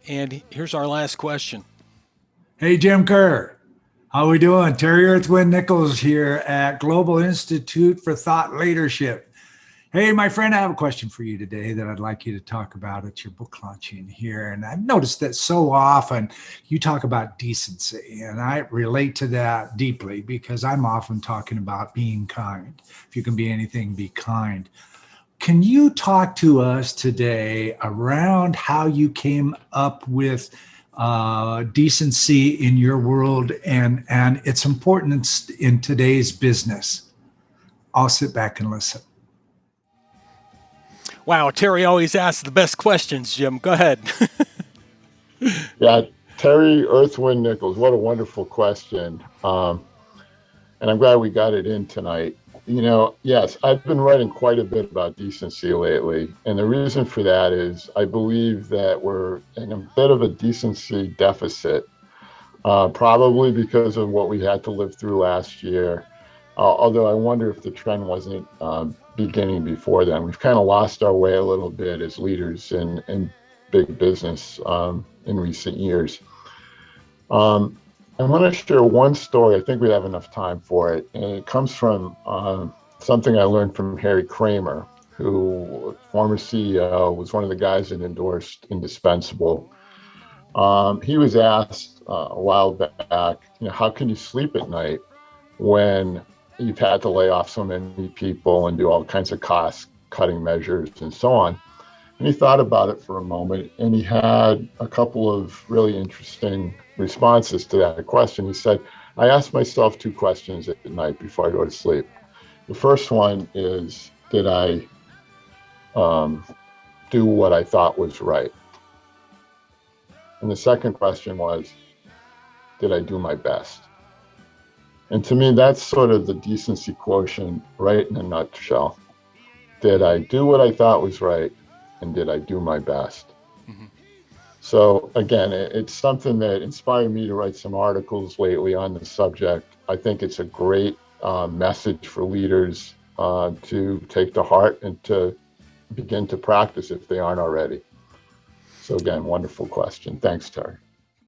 And here's our last question. Hey, Jim Kerr. How we doing? Terry Earthwind Nichols here at Global Institute for Thought Leadership. Hey, my friend, I have a question for you today that I'd like you to talk about at your book launching here. And I've noticed that so often you talk about decency, and I relate to that deeply because I'm often talking about being kind. If you can be anything, be kind. Can you talk to us today around how you came up with decency in your world and its importance in today's business? I'll sit back and listen. Wow, Terry always asks the best questions, Jim. Go ahead. Yeah, Terry Earthwind Nichols, what a wonderful question. And I'm glad we got it in tonight. Yes, I've been writing quite a bit about decency lately. And the reason for that is I believe that we're in a bit of a decency deficit, probably because of what we had to live through last year. Although I wonder if the trend wasn't beginning before then. We've kind of lost our way a little bit as leaders in big business in recent years. I want to share one story. I think we have enough time for it. And it comes from something I learned from Harry Kramer, who, former CEO, was one of the guys that endorsed Indispensable. He was asked a while back, how can you sleep at night when you've had to lay off so many people and do all kinds of cost-cutting measures and so on? And he thought about it for a moment, and he had a couple of really interesting responses to that question. He said, I ask myself two questions at night before I go to sleep. The first one is, did I do what I thought was right? And the second question was, did I do my best? And to me, that's sort of the decency quotient right in a nutshell. Did I do what I thought was right? And did I do my best? Mm-hmm. So again, it's something that inspired me to write some articles lately on the subject. I think it's a great message for leaders to take to heart and to begin to practice if they aren't already. So again, wonderful question. Thanks, Terry.